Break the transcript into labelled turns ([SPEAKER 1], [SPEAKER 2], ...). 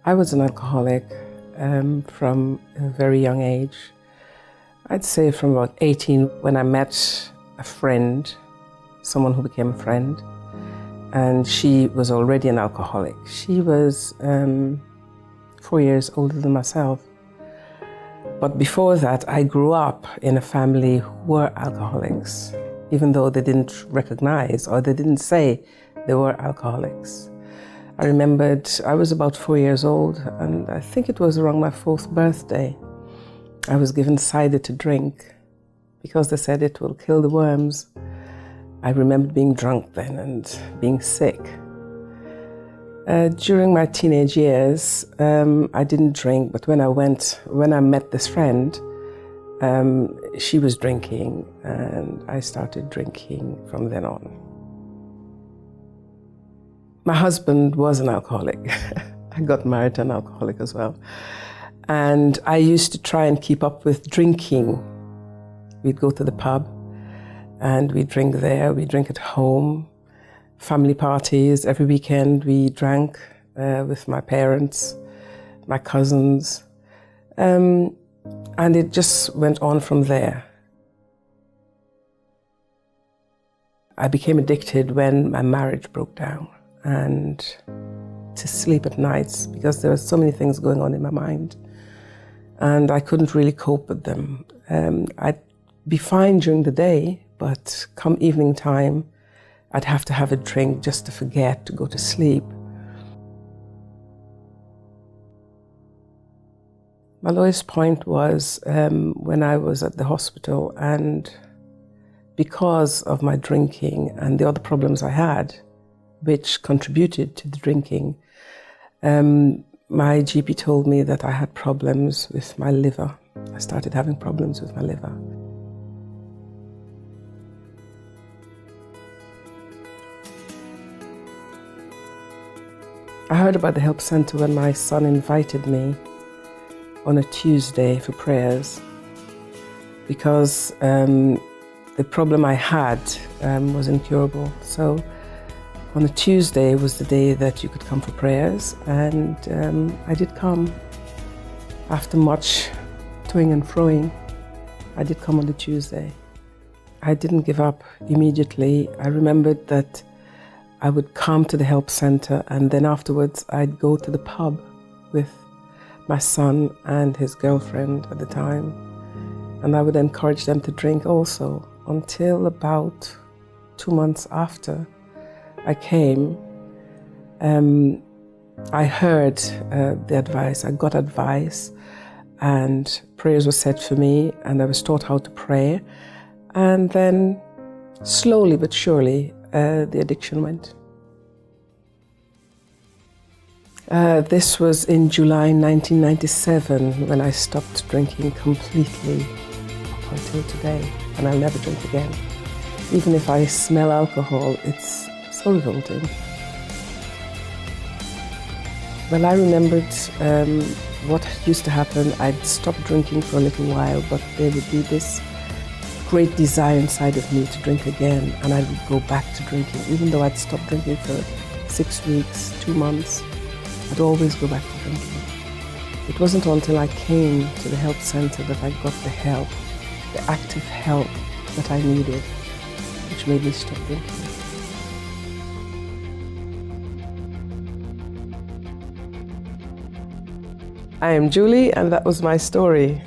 [SPEAKER 1] I was an alcoholic from a very young age. I'd say from about 18 when I met a friend, someone who became a friend, and she was already an alcoholic. She was 4 years older than myself. But before that, I grew up in a family who were alcoholics, even though they didn't recognize or they didn't say they were alcoholics. I remembered I was about 4 years old, and I think it was around my 4th birthday. I was given cider to drink because they said it will kill the worms. I remembered being drunk then and being sick. During my teenage years, I didn't drink, but when I met this friend, she was drinking, and I started drinking from then on. My husband was an alcoholic. I got married to an alcoholic as well. And I used to try and keep up with drinking. We'd go to the pub and we'd drink there, we'd drink at home, family parties. Every weekend we drank with my parents, my cousins. And it just went on from there. I became addicted when my marriage broke down, and to sleep at nights because there were so many things going on in my mind and I couldn't really cope with them. I'd be fine during the day, but come evening time, I'd have to have a drink just to forget, to go to sleep. My lowest point was when I was at the hospital, and because of my drinking and the other problems I had, which contributed to the drinking, my GP told me that I had problems with my liver. I started having problems with my liver. I heard about the help center when my son invited me on a Tuesday for prayers, because the problem I had was incurable. So on a Tuesday was the day that you could come for prayers, and I did come. After much toing and froing, I did come on the Tuesday. I didn't give up immediately. I remembered that I would come to the help center, and then afterwards I'd go to the pub with my son and his girlfriend at the time, and I would encourage them to drink also, until about 2 months after I came. I heard the advice, I got advice, and prayers were said for me, and I was taught how to pray. And then slowly but surely, the addiction went. This was in July 1997 when I stopped drinking completely up until today, and I'll never drink again. Even if I smell alcohol, it's so revolting. Well, I remembered what used to happen. I'd stop drinking for a little while, but there would be this great desire inside of me to drink again, and I would go back to drinking. Even though I'd stopped drinking for 6 weeks, 2 months, I'd always go back to drinking. It wasn't until I came to the help center that I got the help, the active help that I needed, which made me stop drinking. I am Julie, and that was my story.